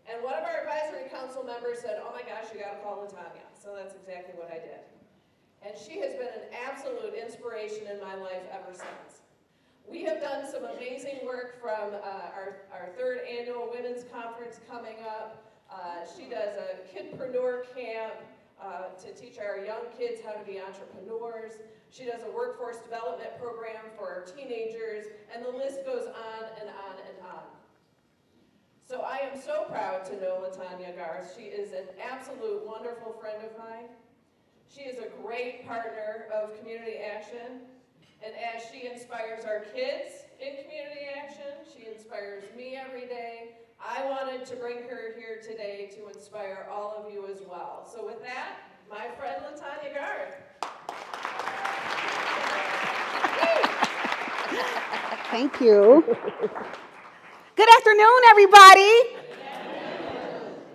And one of our advisory council members said, oh my gosh, you got to call Latonya. So that's exactly what I did. And she has been an absolute inspiration in my life ever since. We have done some amazing work from our third annual women's conference coming up. She does a kidpreneur camp to teach our young kids how to be entrepreneurs. She does a workforce development program for our teenagers, and the list goes on and on and on. So I am so proud to know Latonya Garth. She is an absolute wonderful friend of mine. She is a great partner of community action, and as she inspires our kids in community action, she inspires me every day. I wanted to bring her here today to inspire all of you as well. So with that, my friend Latonya Garth. Thank you. Good afternoon, everybody.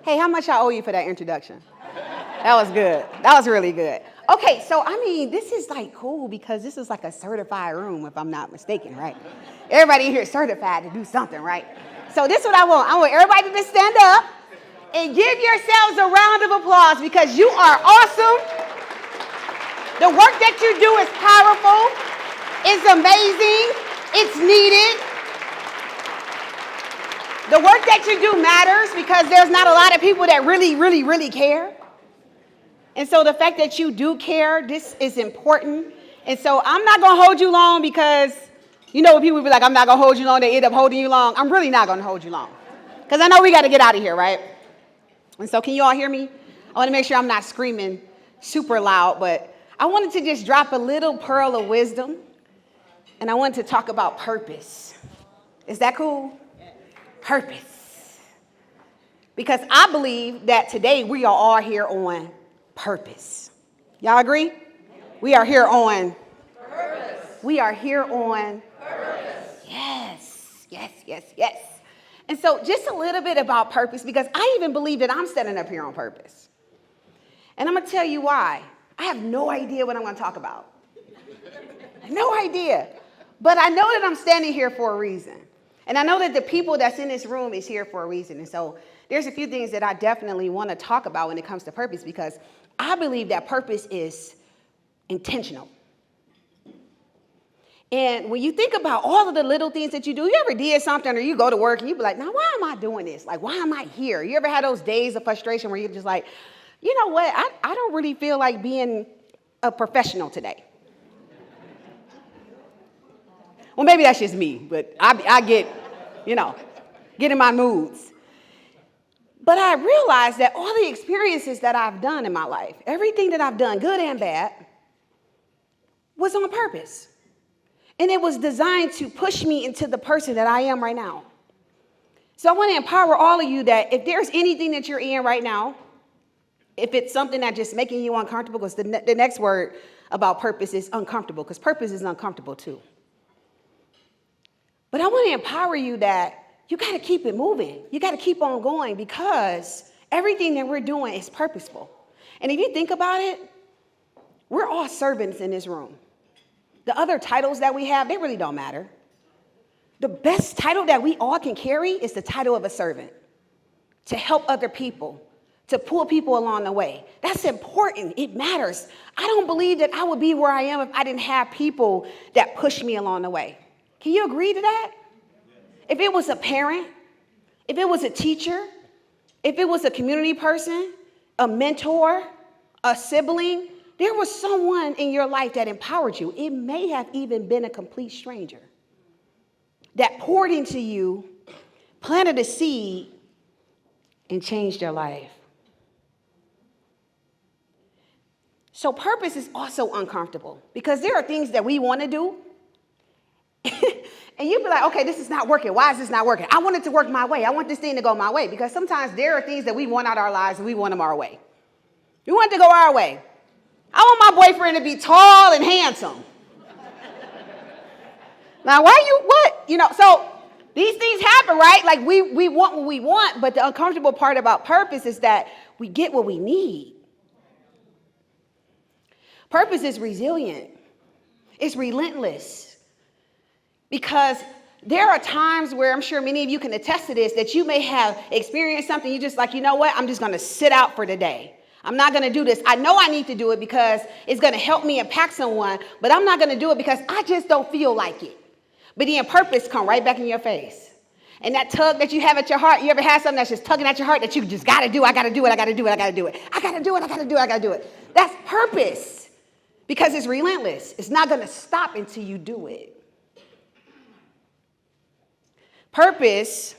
Hey, how much I owe you for that introduction? That was good. That was really good. Okay, so this is like cool because this is like a certified room, if I'm not mistaken, right? Everybody here is certified to do something, right? So this is what I want. I want everybody to stand up and give yourselves a round of applause because you are awesome. The work that you do is powerful. It's amazing. It's needed. The work that you do matters because there's not a lot of people that really care. And so the fact that you do care, this is important. And so I'm not going to hold you long because, you know, when people be like, I'm not going to hold you long, they end up holding you long. I'm really not going to hold you long because I know we got to get out of here, right? And so can you all hear me? I want to make sure I'm not screaming super loud, but I wanted to just drop a little pearl of wisdom, and I wanted to talk about purpose. Is that cool? Purpose. Because I believe that today we are all here on purpose. Y'all agree? We are here on purpose. We are here on purpose. Yes. And so just a little bit about purpose, because I even believe that I'm standing up here on purpose. And I'm going to tell you why. I have no idea what I'm going to talk about. No idea. But I know that I'm standing here for a reason. And I know that the people that's in this room is here for a reason. And so there's a few things that I definitely want to talk about when it comes to purpose, because I believe that purpose is intentional. And when you think about all of the little things that you do, you ever did something or you go to work and you be like, now, why am I doing this? Like, why am I here? You ever had those days of frustration where you're just like, you know what? I don't really feel like being a professional today. Well, maybe that's just me, but I get in my moods. But I realized that all the experiences that I've done in my life, everything that I've done, good and bad, was on purpose. And it was designed to push me into the person that I am right now. So I want to empower all of you that if there's anything that you're in right now, if it's something that's just making you uncomfortable, because the next word about purpose is uncomfortable, because purpose is uncomfortable too. But I want to empower you that you got to keep it moving. You got to keep on going because everything that we're doing is purposeful. And if you think about it, we're all servants in this room. The other titles that we have, they really don't matter. The best title that we all can carry is the title of a servant, to help other people, to pull people along the way. That's important. It matters. I don't believe that I would be where I am if I didn't have people that push me along the way. Can you agree to that? If it was a parent, if it was a teacher, if it was a community person, a mentor, a sibling, there was someone in your life that empowered you. It may have even been a complete stranger that poured into you, planted a seed, and changed your life. So purpose is also uncomfortable because there are things that we want to do. And you'd be like, okay, this is not working. Why is this not working? I want it to work my way. I want this thing to go my way. Because sometimes there are things that we want out of our lives and we want them our way. We want it to go our way. I want my boyfriend to be tall and handsome. Now, so these things happen, right? Like we want what we want, but the uncomfortable part about purpose is that we get what we need. Purpose is resilient. It's relentless. Because There are times where I'm sure many of you can attest to this, that you may have experienced something. You're just like, you know what? I'm just going to sit out for the day. I'm not going to do this. I know I need to do it because it's going to help me impact someone, but I'm not going to do it because I just don't feel like it. But then purpose come right back in your face. And that tug that you have at your heart, you ever had something that's just tugging at your heart that you just got to do, I got to do it, I got to do it, I got to do it. I got to do it, I got to do it, I got to do it. That's purpose because it's relentless. It's not going to stop until you do it. Purpose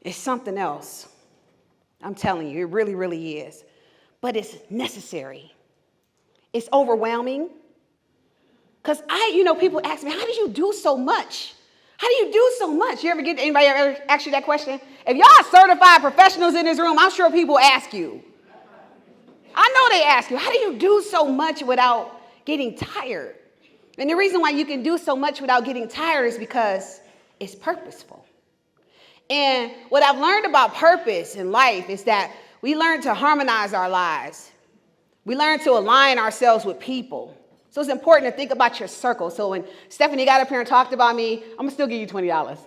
is something else. I'm telling you, it really, really is. But it's necessary. It's overwhelming. Because people ask me, how do you do so much? How do you do so much? Anybody ever ask you that question? If y'all are certified professionals in this room, I'm sure people ask you. I know they ask you, how do you do so much without getting tired? And the reason why you can do so much without getting tired is because it's purposeful. And what I've learned about purpose in life is that we learn to harmonize our lives. We learn to align ourselves with people. So it's important to think about your circle. So when Stephanie got up here and talked about me, I'm going to still give you $20.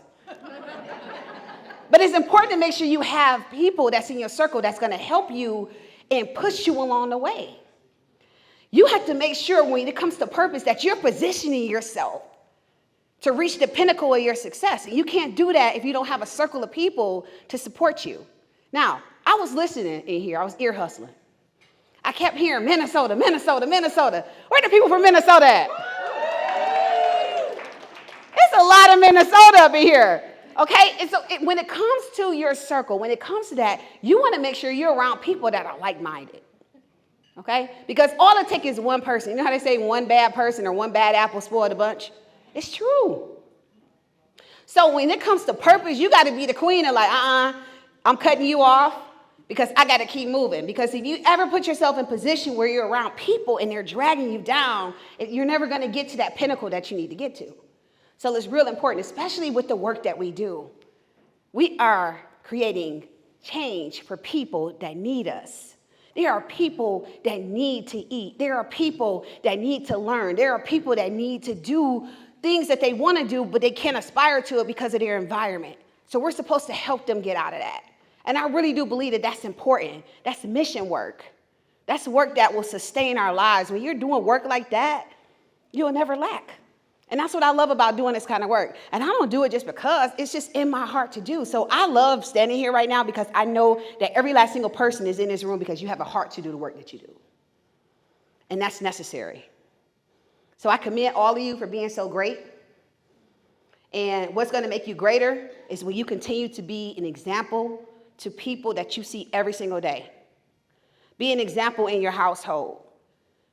But it's important to make sure you have people that's in your circle that's going to help you and push you along the way. You have to make sure when it comes to purpose that you're positioning yourself to reach the pinnacle of your success. And you can't do that if you don't have a circle of people to support you. Now, I was listening in here. I was ear hustling. I kept hearing Minnesota, Minnesota, Minnesota. Where are the people from Minnesota at? It's a lot of Minnesota up in here. Okay? And so when it comes to your circle, when it comes to that, you want to make sure you're around people that are like-minded. Okay? Because all it takes is one person. You know how they say one bad person or one bad apple spoil the bunch? It's true. So when it comes to purpose, you got to be the queen and like, I'm cutting you off because I got to keep moving. Because if you ever put yourself in a position where you're around people and they're dragging you down, you're never going to get to that pinnacle that you need to get to. So it's real important, especially with the work that we do. We are creating change for people that need us. There are people that need to eat. There are people that need to learn. There are people that need to do things that they want to do, but they can't aspire to it because of their environment. So we're supposed to help them get out of that. And I really do believe that that's important. That's mission work. That's work that will sustain our lives. When you're doing work like that, you'll never lack. And that's what I love about doing this kind of work. And I don't do it just because, it's just in my heart to do. So I love standing here right now because I know that every last single person is in this room because you have a heart to do the work that you do. And that's necessary. So I commend all of you for being so great. And what's going to make you greater is when you continue to be an example to people that you see every single day. Be an example in your household.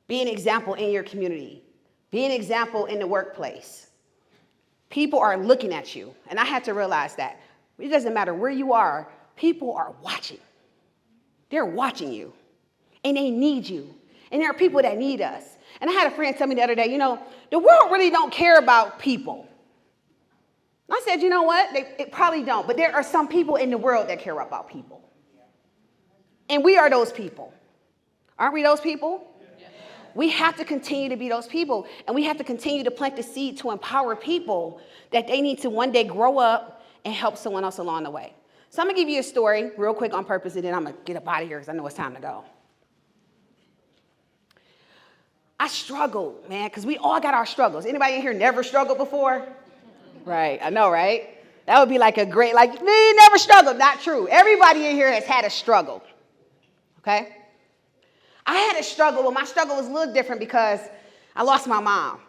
Be an example in your community. Be an example in the workplace. People are looking at you. And I had to realize that. It doesn't matter where you are. People are watching. They're watching you. And they need you. And there are people that need us. And I had a friend tell me the other day, the world really don't care about people. I said, you know what? They probably don't. But there are some people in the world that care about people. And we are those people. Aren't we those people? We have to continue to be those people. And we have to continue to plant the seed to empower people that they need to one day grow up and help someone else along the way. So I'm going to give you a story real quick on purpose, and then I'm going to get up out of here because I know it's time to go. I struggled, man, because we all got our struggles. Anybody in here never struggled before? Right, I know, right? That would be like a great, me never struggled. Not true. Everybody in here has had a struggle, okay? I had a struggle, but my struggle was a little different because I lost my mom.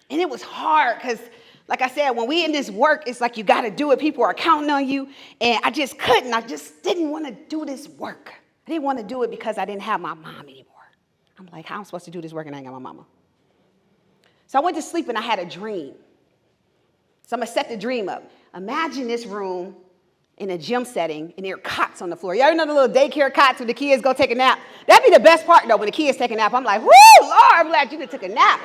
And it was hard because, like I said, when we in this work, it's like you got to do it. People are counting on you, and I just couldn't. I just didn't want to do this work. I didn't want to do it because I didn't have my mom anymore. I'm like, how am I supposed to do this work and I ain't got my mama? So I went to sleep and I had a dream. So I'm going to set the dream up. Imagine this room in a gym setting and there are cots on the floor. You ever know the little daycare cots when the kids go take a nap? That'd be the best part, though, when the kids take a nap. I'm like, woo, Lord, I'm glad you took a nap.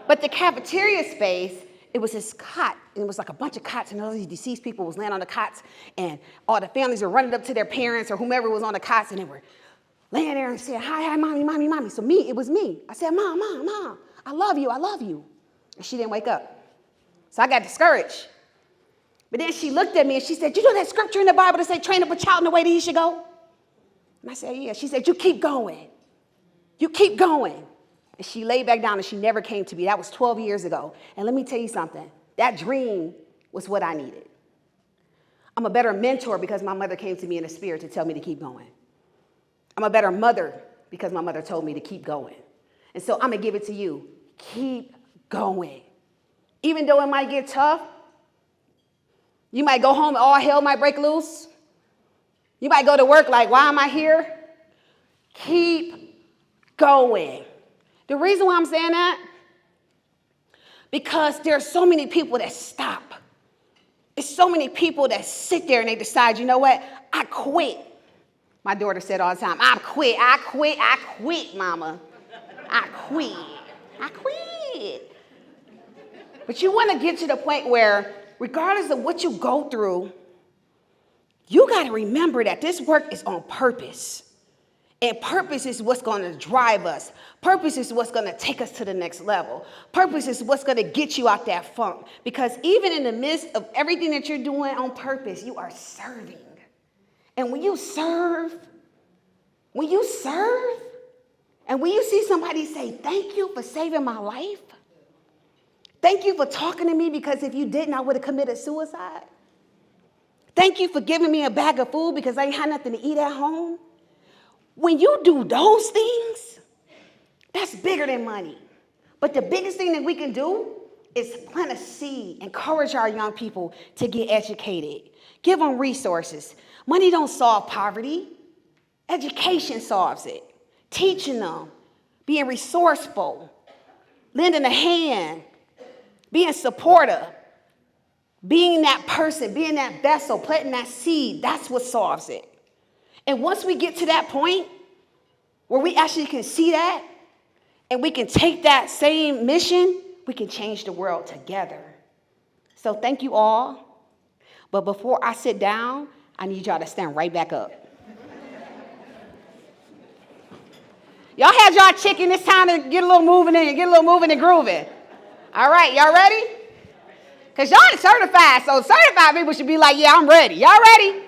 But the cafeteria space, it was this cot. And it was like a bunch of cots, and all these deceased people was laying on the cots, and all the families were running up to their parents or whomever was on the cots, and they were laying there and saying, hi, mommy, mommy. So it was me. I said, Mom, I love you. And she didn't wake up. So I got discouraged. But then she looked at me and she said, you know that scripture in the Bible that say train up a child in the way that he should go? And I said, yeah. She said, you keep going. You keep going. And she laid back down and she never came to me. That was 12 years ago. And let me tell you something. That dream was what I needed. I'm a better mentor because my mother came to me in the spirit to tell me to keep going. I'm a better mother because my mother told me to keep going. And so I'm going to give it to you. Keep going. Even though it might get tough, you might go home and all hell might break loose. You might go to work like, why am I here? Keep going. The reason why I'm saying that, because there are so many people that stop. There's so many people that sit there and they decide, you know what? I quit. My daughter said all the time, I quit, mama. I quit. But you want to get to the point where, regardless of what you go through, you got to remember that this work is on purpose. And purpose is what's going to drive us. Purpose is what's going to take us to the next level. Purpose is what's going to get you out that funk. Because even in the midst of everything that you're doing on purpose, you are serving. And when you serve, and when you see somebody say, thank you for saving my life. Thank you for talking to me because if you didn't, I would have committed suicide. Thank you for giving me a bag of food because I ain't had nothing to eat at home. When you do those things, that's bigger than money. But the biggest thing that we can do is plant a seed, encourage our young people to get educated, give them resources. Money don't solve poverty. Education solves it. Teaching them, being resourceful, lending a hand, being supportive, being that person, being that vessel, planting that seed, that's what solves it. And once we get to that point where we actually can see that and we can take that same mission, we can change the world together. So thank you all. But before I sit down, I need y'all to stand right back up. Y'all had y'all chicken. It's time to get a little moving and grooving. All right, y'all ready? Because y'all are certified, so certified people should be like, yeah, I'm ready. Y'all ready?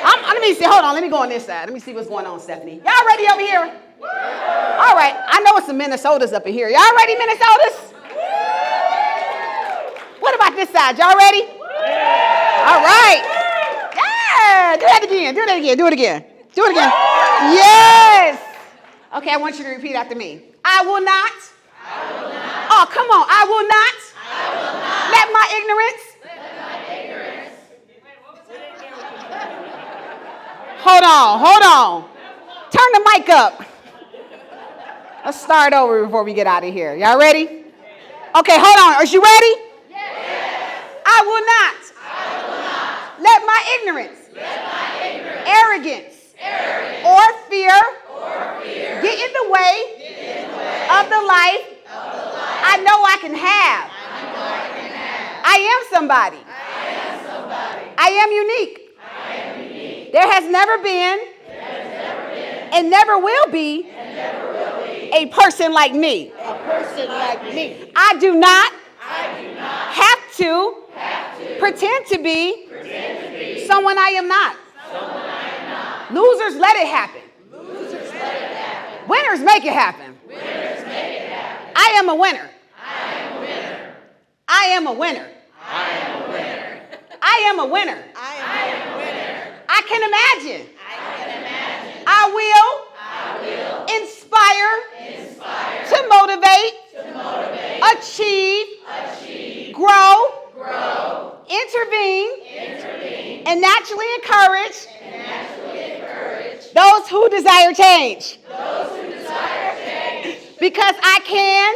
Let me see. Hold on. Let me go on this side. Let me see what's going on, Stephanie. Y'all ready over here? All right. I know it's some Minnesotas up in here. Y'all ready, Minnesotas? What about this side? Y'all ready? All right. Yeah. Do that again. Yes. Okay, I want you to repeat after me. I will not. Oh, come on. I will not. Let my ignorance. Hold on. Turn the mic up. Let's start over before we get out of here. Y'all ready? Okay, hold on. Are you ready? Yes. I will not. Let my ignorance. Arrogance. Or fear. Get in the way of the life I know I can have. I am somebody. I am unique. There has never been and never will be a person like me. I do not have to pretend to be someone I am not. Losers let it happen. Winners make it happen. I am a winner. I am a winner. I can imagine. I will inspire to motivate, achieve, grow, intervene, and naturally encourage those who desire change. Because I can,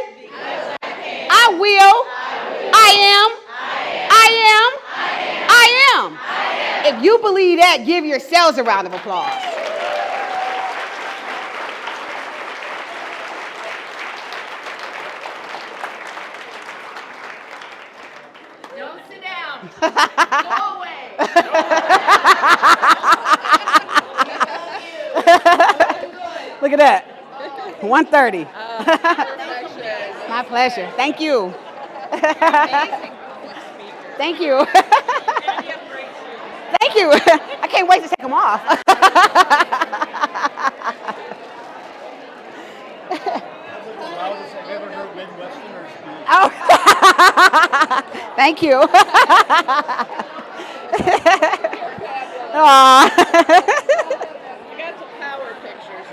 I will, I am. If you believe that, give yourselves a round of applause. Don't sit down. Go away. Look at that. 1:30. My pleasure. Thank you. Thank you. Thank you. I can't wait to take them off. Oh. Thank you. Aw.